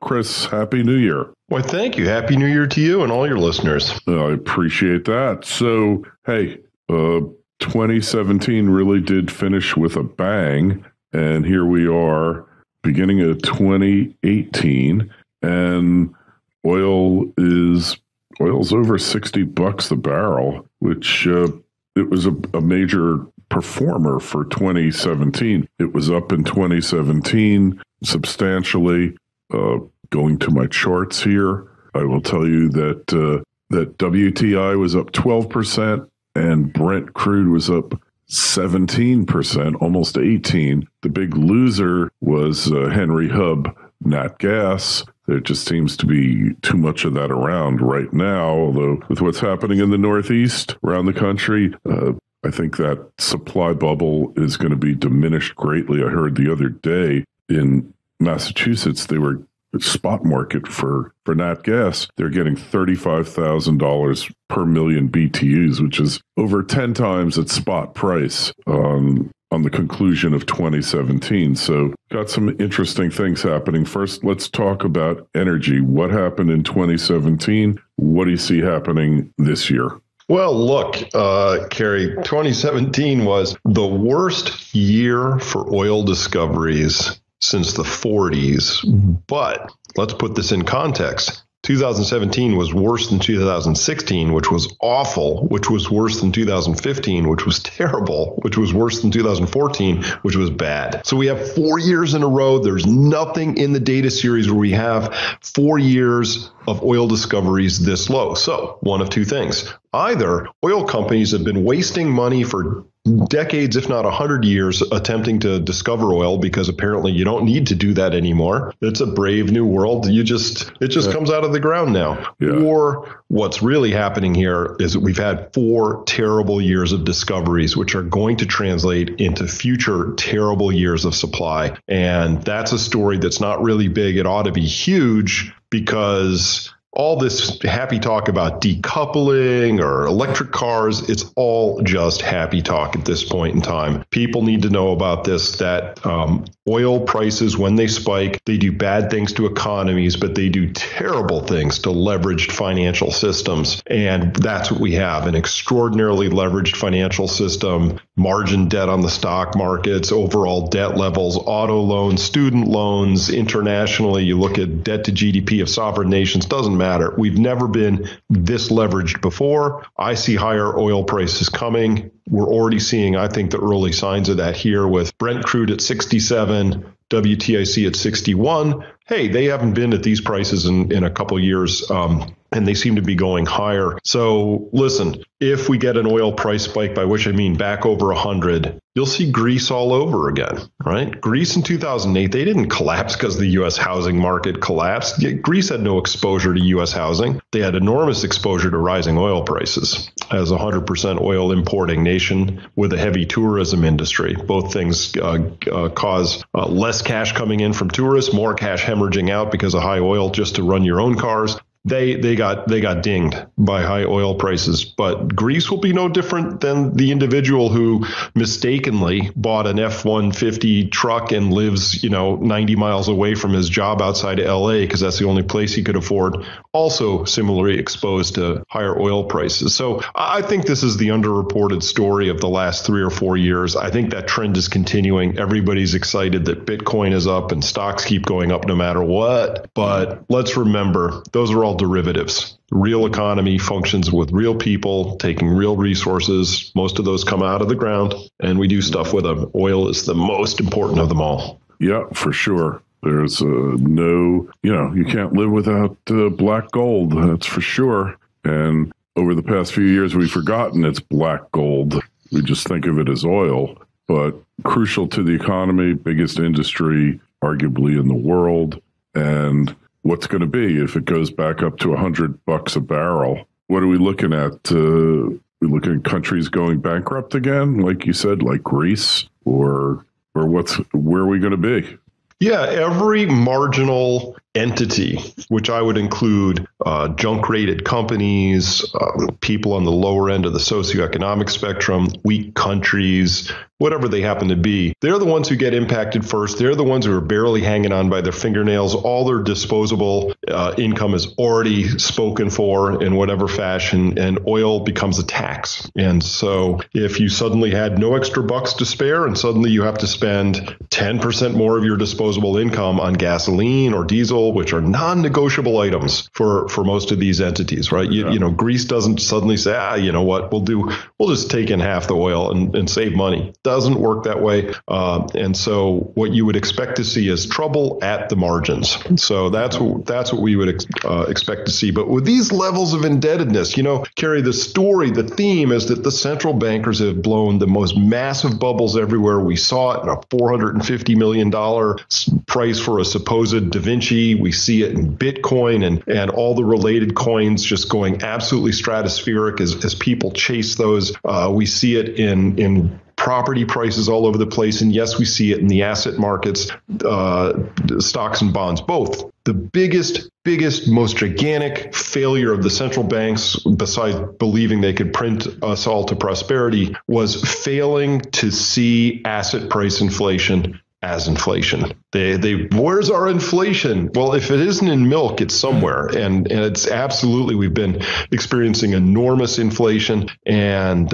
Chris, Happy New Year. Why, thank you. Happy New Year to you and all your listeners. I appreciate that. So, hey, 2017 really did finish with a bang. And here we are, beginning of 2018, and oil's over $60 a barrel, which it was a major performer for 2017. It was up in 2017 substantially. Going to my charts here, I will tell you that that WTI was up 12% and Brent crude was up 17%, almost 18%. The big loser was Henry Hub nat gas. There just seems to be too much of that around right now, although with what's happening in the Northeast around the country, I think that supply bubble is going to be diminished greatly. I heard the other day in Massachusetts, they were spot market for nat gas. They're getting $35,000 per million BTUs, which is over 10 times its spot price on the conclusion of 2017. So got some interesting things happening. First, let's talk about energy. What happened in 2017? What do you see happening this year? Well, look, Kerry, 2017 was the worst year for oil discoveries since the 40s. But let's put this in context. 2017 was worse than 2016, which was awful, which was worse than 2015, which was terrible, which was worse than 2014, which was bad. So we have 4 years in a row. There's nothing in the data series where we have 4 years of oil discoveries this low. So one of two things. Either oil companies have been wasting money for decades, if not 100 years, attempting to discover oil because apparently you don't need to do that anymore. It's a brave new world. It just comes out of the ground now. Yeah. Or what's really happening here is that we've had 4 terrible years of discoveries, which are going to translate into future terrible years of supply. And that's a story that's not really big. It ought to be huge, because all this happy talk about decoupling or electric cars, it's all just happy talk at this point in time. People need to know about this, that oil prices, when they spike, they do bad things to economies, but they do terrible things to leveraged financial systems. And that's what we have, an extraordinarily leveraged financial system, margin debt on the stock markets, overall debt levels, auto loans, student loans, internationally, you look at debt to GDP of sovereign nations, doesn't matter. We've never been this leveraged before. I see higher oil prices coming. We're already seeing, I think, the early signs of that here with Brent crude at 67, WTIC at 61. Hey, they haven't been at these prices in a couple of years, and they seem to be going higher. So listen, if we get an oil price spike, by which I mean back over 100, you'll see Greece all over again, right? Greece in 2008, they didn't collapse because the U.S. housing market collapsed. Greece had no exposure to U.S. housing. They had enormous exposure to rising oil prices as a 100% oil importing nation with a heavy tourism industry. Both things cause less cash coming in from tourists, more cash hemorrhaging out because of high oil just to run your own cars. They got dinged by high oil prices, but Greece will be no different than the individual who mistakenly bought an F-150 truck and lives, 90 miles away from his job outside of LA because that's the only place he could afford, also similarly exposed to higher oil prices. So I think this is the underreported story of the last 3 or 4 years. I think that trend is continuing. Everybody's excited that Bitcoin is up and stocks keep going up no matter what. But let's remember, those are all derivatives. The real economy functions with real people taking real resources. Most of those come out of the ground, and we do stuff with them. Oil is the most important of them all. Yeah, for sure. There's you can't live without black gold. That's for sure. And over the past few years, we've forgotten it's black gold. We just think of it as oil, but crucial to the economy, biggest industry, arguably in the world. And what's going to be if it goes back up to $100 a barrel? What are we looking at? We looking at countries going bankrupt again, like you said, like Greece, or where are we going to be? Yeah, every marginal entity, which I would include junk-rated companies, people on the lower end of the socioeconomic spectrum, weak countries, whatever they happen to be, they're the ones who get impacted first. They're the ones who are barely hanging on by their fingernails. All their disposable income is already spoken for in whatever fashion, and oil becomes a tax. And so if you suddenly had no extra bucks to spare and suddenly you have to spend 10% more of your disposable income on gasoline or diesel, which are non-negotiable items for most of these entities, right? You know, Greece doesn't suddenly say, you know what, we'll just take in half the oil and save money. Doesn't work that way. And so what you would expect to see is trouble at the margins. So that's what we would expect to see. But with these levels of indebtedness, you know, Kerry, the theme is that the central bankers have blown the most massive bubbles everywhere. We saw it in a $450 million price for a supposed Da Vinci. We see it in Bitcoin and all the related coins just going absolutely stratospheric as people chase those. We see it in property prices all over the place. And yes, we see it in the asset markets, stocks and bonds, both. The biggest, most gigantic failure of the central banks, besides believing they could print us all to prosperity, was failing to see asset price inflation as inflation. Where's our inflation? Well, if it isn't in milk, it's somewhere. And it's absolutely, we've been experiencing enormous inflation. And,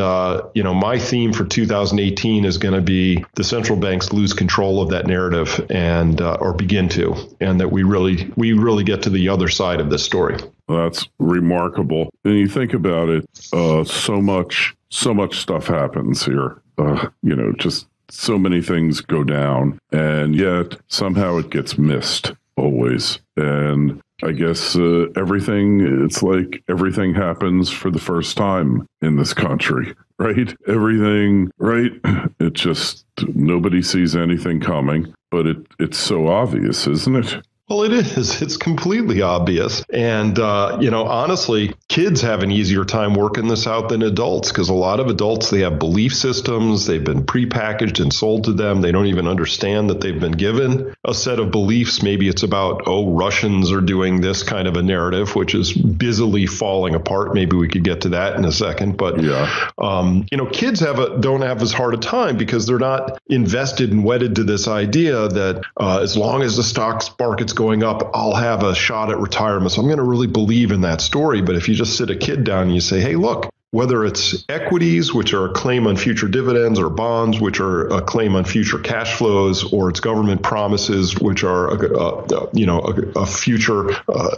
you know, my theme for 2018 is going to be the central banks lose control of that narrative and, or begin to, and that we really get to the other side of this story. That's remarkable. And you think about it, so much stuff happens here, you know, just so many things go down, and yet somehow it gets missed always. And I guess it's like everything happens for the first time in this country, right? Everything, right? It just, nobody sees anything coming, but it's so obvious, isn't it? Well, it is. It's completely obvious. And, you know, honestly, kids have an easier time working this out than adults, because a lot of adults, they have belief systems. They've been prepackaged and sold to them. They don't even understand that they've been given a set of beliefs. Maybe it's about, Russians are doing this kind of a narrative, which is busily falling apart. Maybe we could get to that in a second. But, you know, kids don't have as hard a time because they're not invested and wedded to this idea that as long as the stock market's going up, I'll have a shot at retirement. So I'm going to really believe in that story. But if you just sit a kid down and you say, hey, look, whether it's equities, which are a claim on future dividends, or bonds, which are a claim on future cash flows, or it's government promises, which are a future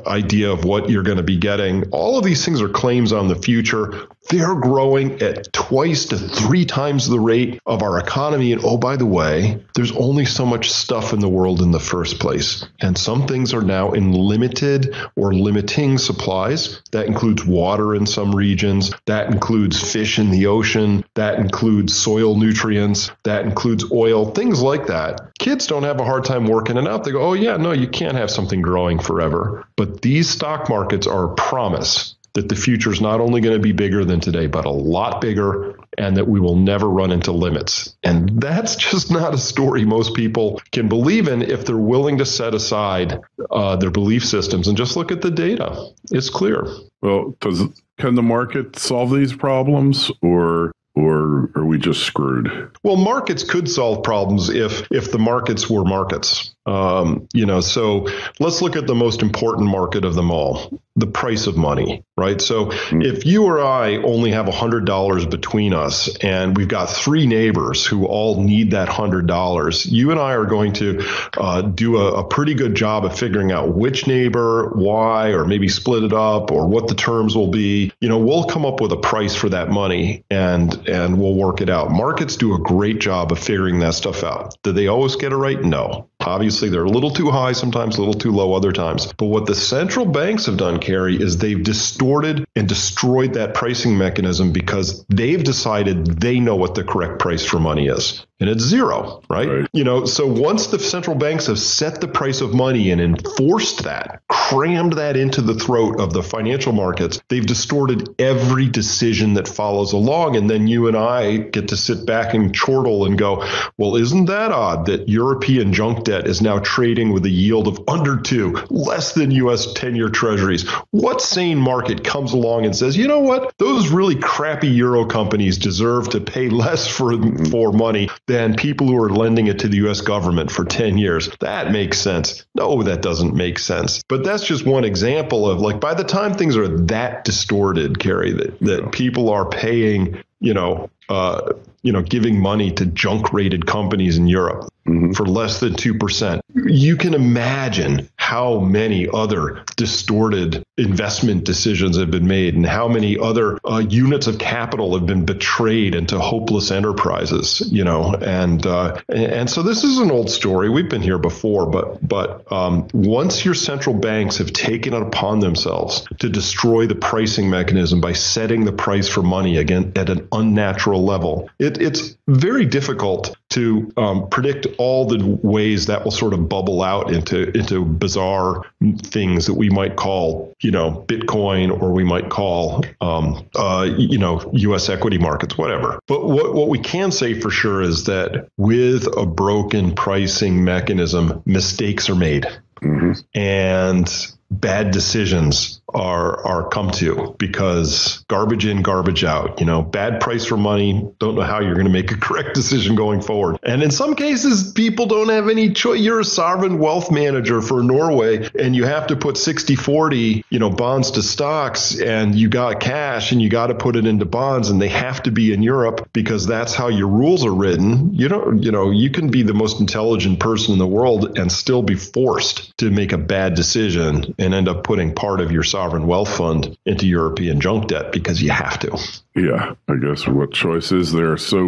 idea of what you're going to be getting. All of these things are claims on the future. They're growing at 2 to 3 times the rate of our economy. And oh, by the way, there's only so much stuff in the world in the first place. And some things are now in limited or limiting supplies. That includes water in some regions. That includes fish in the ocean. That includes soil nutrients. That includes oil, things like that. Kids don't have a hard time working it out. They go, oh, yeah, no, you can't have something growing forever. But these stock markets are a promise that the future is not only going to be bigger than today, but a lot bigger, and that we will never run into limits. And that's just not a story most people can believe in if they're willing to set aside their belief systems and just look at the data. It's clear. Well, can the market solve these problems, or are we just screwed? Well, markets could solve problems if the markets were markets. So let's look at the most important market of them all, the price of money, right? So if you or I only have $100 between us and we've got 3 neighbors who all need that $100, you and I are going to do a pretty good job of figuring out which neighbor, why, or maybe split it up, or what the terms will be. You know, we'll come up with a price for that money and we'll work it out. Markets do a great job of figuring that stuff out. Do they always get it right? No. Obviously, they're a little too high sometimes, a little too low other times. But what the central banks have done, Kerry, is they've distorted and destroyed that pricing mechanism because they've decided they know what the correct price for money is. And it's zero, right? You know, so once the central banks have set the price of money and enforced that crammed that into the throat of the financial markets. They've distorted every decision that follows along. And then you and I get to sit back and chortle and go, well, isn't that odd that European junk debt is now trading with a yield of under 2, less than U.S. 10-year treasuries? What sane market comes along and says, you know what, those really crappy Euro companies deserve to pay less for money than people who are lending it to the U.S. government for 10 years? That makes sense. No, that doesn't make sense. But that's just one example of, like, by the time things are that distorted, Kerry, that people are paying, giving money to junk-rated companies in Europe for less than 2%. You can imagine how many other distorted investment decisions have been made and how many other units of capital have been betrayed into hopeless enterprises, and so this is an old story. We've been here before, but once your central banks have taken it upon themselves to destroy the pricing mechanism by setting the price for money again at an unnatural level, it's very difficult to predict all the ways that will sort of bubble out into bizarre things that we might call, Bitcoin, or we might call, U.S. equity markets, whatever. But what we can say for sure is that with a broken pricing mechanism, mistakes are made. And bad decisions are come to, because garbage in, garbage out, bad price for money. Don't know how you're going to make a correct decision going forward. And in some cases, people don't have any choice. You're a sovereign wealth manager for Norway, and you have to put 60-40, bonds to stocks, and you got cash and you got to put it into bonds, and they have to be in Europe because that's how your rules are written. You can be the most intelligent person in the world and still be forced to make a bad decision and end up putting part of your sovereign wealth fund into European junk debt because you have to. Yeah, I guess what choice is there? So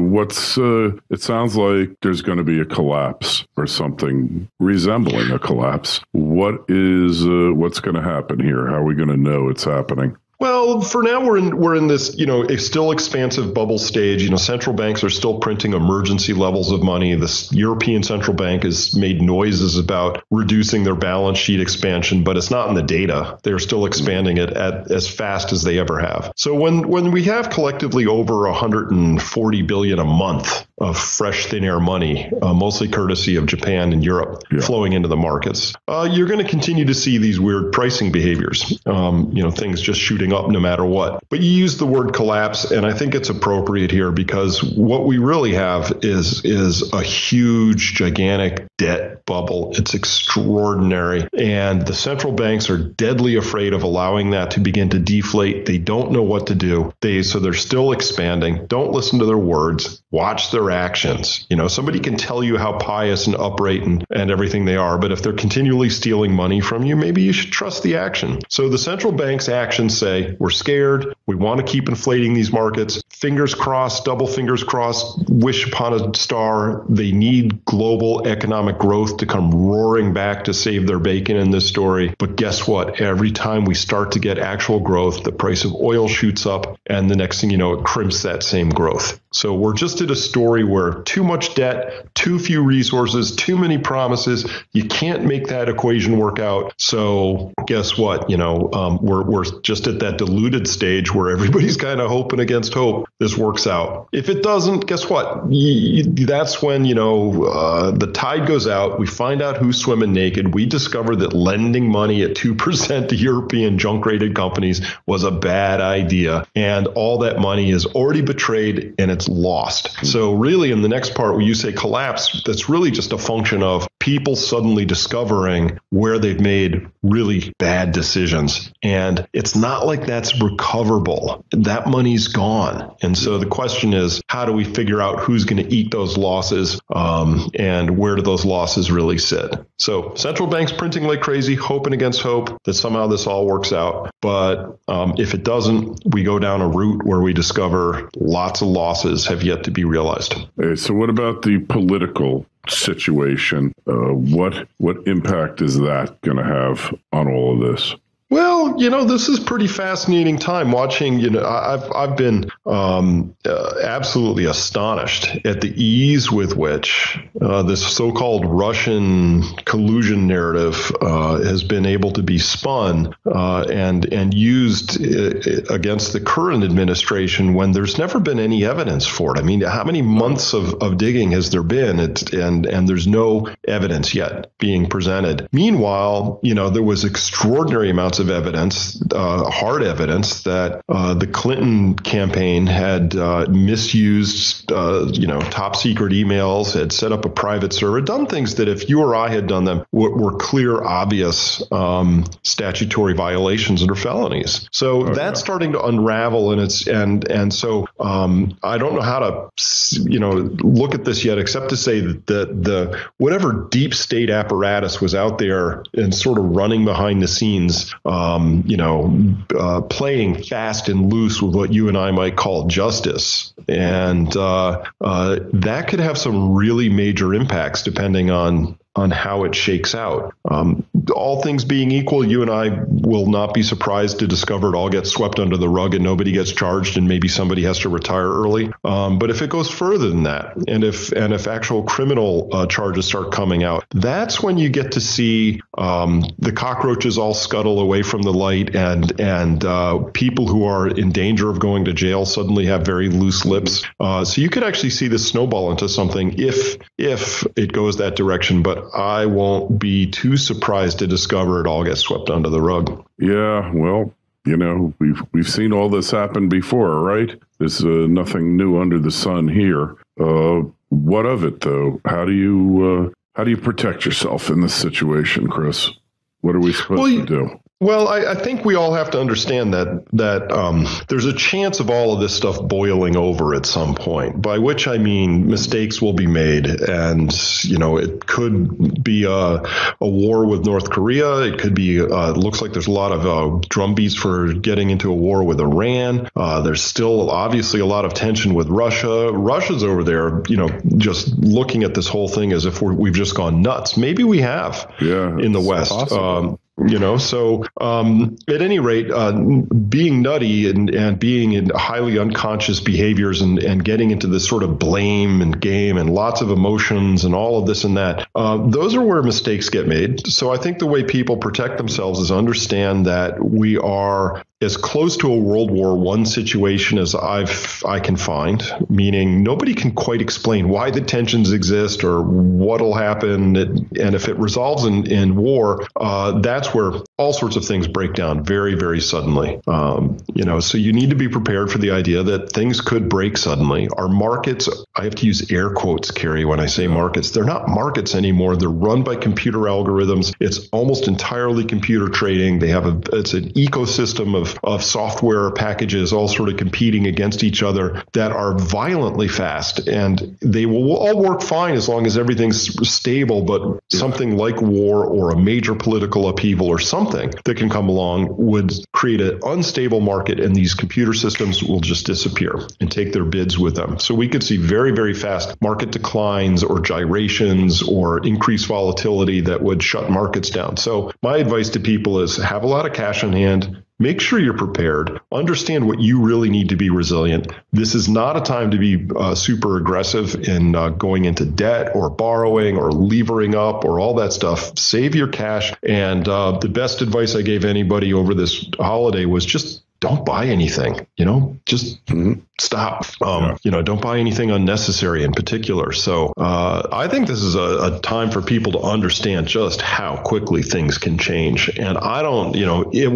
it sounds like there's going to be a collapse or something resembling a collapse. What's going to happen here? How are we going to know it's happening? Well, for now, we're in this, a still expansive bubble stage. Central banks are still printing emergency levels of money. The European Central Bank has made noises about reducing their balance sheet expansion, but it's not in the data. They're still expanding it at as fast as they ever have. So when we have collectively over 140 billion a month of fresh thin air money, mostly courtesy of Japan and Europe, flowing into the markets, you're going to continue to see these weird pricing behaviors. Things just shooting up no matter what. But you use the word collapse, and I think it's appropriate here because what we really have is a huge, gigantic debt bubble. It's extraordinary. And the central banks are deadly afraid of allowing that to begin to deflate. They don't know what to do. So they're still expanding. Don't listen to their words. Watch their actions. Somebody can tell you how pious and upright and everything they are, but if they're continually stealing money from you, maybe you should trust the action. So the central bank's actions say, we're scared. We want to keep inflating these markets. Fingers crossed, double fingers crossed, wish upon a star. They need global economic growth to come roaring back to save their bacon in this story. But guess what? Every time we start to get actual growth, the price of oil shoots up, and the next thing you know, it crimps that same growth. So we're just at a story where too much debt, too few resources, too many promises. You can't make that equation work out. So guess what? We're just at that diluted stage where everybody's kind of hoping against hope this works out. If it doesn't, guess what? That's when, the tide goes out. We find out who's swimming naked. We discover that lending money at 2% to European junk-rated companies was a bad idea. And all that money is already betrayed and it's lost. So really, in the next part where you say collapse, that's really just a function of people suddenly discovering where they've made really bad decisions. And it's not like that's recoverable. That money's gone. And so the question is, how do we figure out who's going to eat those losses and where do those losses really sit? So central banks printing like crazy, hoping against hope that somehow this all works out. But if it doesn't, we go down a route where we discover lots of losses have yet to be realized. Hey, so what about the political situation? What impact is that going to have on all of this? Well, Well, this is pretty fascinating time watching. I've been absolutely astonished at the ease with which this so-called Russian collusion narrative has been able to be spun and used against the current administration when there's never been any evidence for it. I mean, how many months of digging has there been? And there's no evidence yet being presented. Meanwhile, there was extraordinary amounts of evidence, hard evidence, that the Clinton campaign had misused, top secret emails, had set up a private server, done things that if you or I had done them were clear, obvious statutory violations and felonies. So that's starting to unravel, and so I don't know how to look at this yet, except to say that the whatever deep state apparatus was out there and sort of running behind the scenes, playing fast and loose with what you and I might call justice, and that could have some really major impacts depending on how it shakes out. All things being equal, you and I will not be surprised to discover it all gets swept under the rug and nobody gets charged and maybe somebody has to retire early. But if it goes further than that, and if actual criminal charges start coming out, that's when you get to see the cockroaches all scuttle away from the light, and people who are in danger of going to jail suddenly have very loose lips. So you could actually see this snowball into something if it goes that direction. But I won't be too surprised to discover it all gets swept under the rug. Yeah, well, we've seen all this happen before, right? There's nothing new under the sun here. What of it, though? How do you protect yourself in this situation, Chris? What are we supposed to do? Well, I think we all have to understand that there's a chance of all of this stuff boiling over at some point, by which I mean mistakes will be made. And, it could be a war with North Korea. It could be looks like there's a lot of drumbeats for getting into a war with Iran. There's still obviously a lot of tension with Russia. Russia's over there, just looking at this whole thing as if we've just gone nuts. Maybe we have in the West. So at any rate, being nutty and being in highly unconscious behaviors and getting into this sort of blame and game and lots of emotions and all of this and that, those are where mistakes get made. So I think the way people protect themselves is understand that we are as close to a World War I situation as I can find, meaning nobody can quite explain why the tensions exist or what'll happen. And if it resolves in war, that's where all sorts of things break down very, very suddenly. So you need to be prepared for the idea that things could break suddenly. Our markets, I have to use air quotes, Kerry, when I say markets, they're not markets anymore. They're run by computer algorithms. It's almost entirely computer trading. It's an ecosystem of software packages all sort of competing against each other that are violently fast, and they will all work fine as long as everything's stable. But something like war or a major political upheaval or something that can come along would create an unstable market, and these computer systems will just disappear and take their bids with them. So we could see very, very fast market declines or gyrations or increased volatility that would shut markets down. So my advice to people is have a lot of cash on hand. Make sure you're prepared. Understand what you really need to be resilient. This is not a time to be super aggressive in going into debt or borrowing or levering up or all that stuff. Save your cash. And the best advice I gave anybody over this holiday was just don't buy anything, just stop. Don't buy anything unnecessary in particular. So I think this is a time for people to understand just how quickly things can change. And I don't,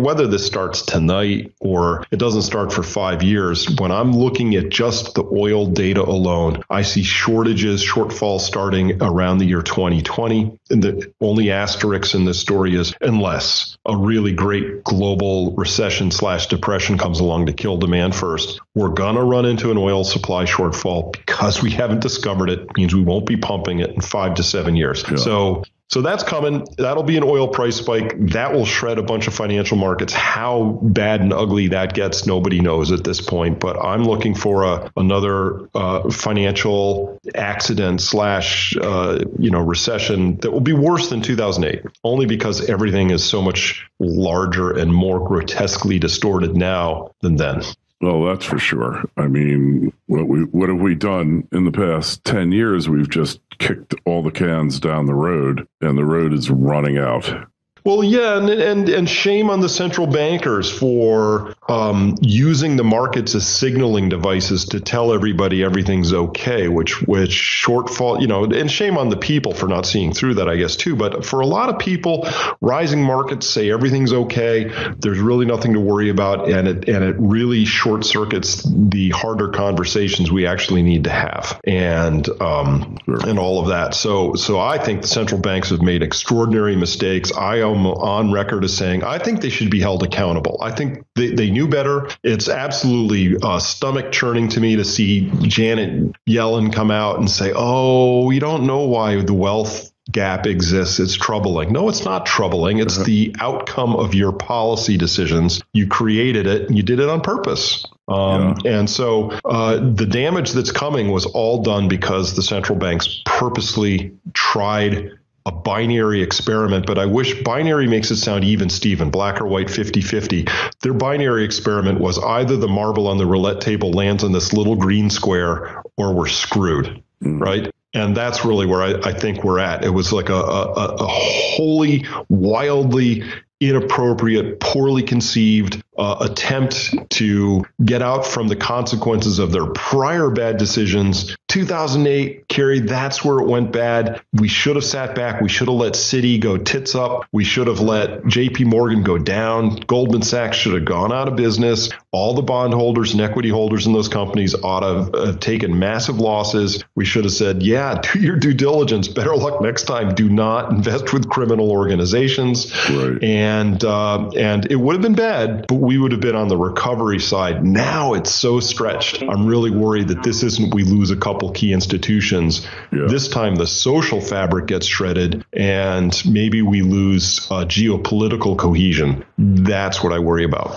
whether this starts tonight or it doesn't start for 5 years, when I'm looking at just the oil data alone, I see shortfalls starting around the year 2020. And the only asterisk in this story is unless a really great global recession / depression comes along to kill demand first, we're going to run into an oil supply shortfall because we haven't discovered it. It means we won't be pumping it in 5 to 7 years. Yeah. So that's coming. That'll be an oil price spike. That will shred a bunch of financial markets. How bad and ugly that gets, nobody knows at this point. But I'm looking for another financial accident / recession that will be worse than 2008, only because everything is so much larger and more grotesquely distorted now than then. Well, that's for sure. I mean, what have we done in the past 10 years? We've just kicked all the cans down the road, and the road is running out. Well, yeah, and shame on the central bankers for using the markets as signaling devices to tell everybody everything's okay, which shortfall, and shame on the people for not seeing through that, I guess, too. But for a lot of people, rising markets say everything's okay. There's really nothing to worry about, and it really short circuits the harder conversations we actually need to have, and all of that. So I think the central banks have made extraordinary mistakes. I am on record as saying I think they should be held accountable. I think they knew better. It's absolutely stomach churning to me to see Janet Yellen come out and say, "Oh, we don't know why the wealth gap exists. It's troubling." No, it's not troubling. It's the outcome of your policy decisions. You created it and you did it on purpose. And so the damage that's coming was all done because the central banks purposely tried a binary experiment, but I wish binary makes it sound even, Stephen, black or white, 50-50. Their binary experiment was either the marble on the roulette table lands on this little green square or we're screwed, right? And that's really where I think we're at. It was like a wholly, wildly inappropriate, poorly conceived attempt to get out from the consequences of their prior bad decisions. 2008, Kerry, that's where it went bad. We should have sat back. We should have let Citi go tits up. We should have let JP Morgan go down. Goldman Sachs should have gone out of business. All the bondholders and equity holders in those companies ought to have taken massive losses. We should have said, yeah, do your due diligence. Better luck next time. Do not invest with criminal organizations. Right. And it would have been bad, but we would have been on the recovery side. Now it's so stretched. I'm really worried that this isn't we lose a couple key institutions. Yeah. This time the social fabric gets shredded and maybe we lose geopolitical cohesion. That's what I worry about.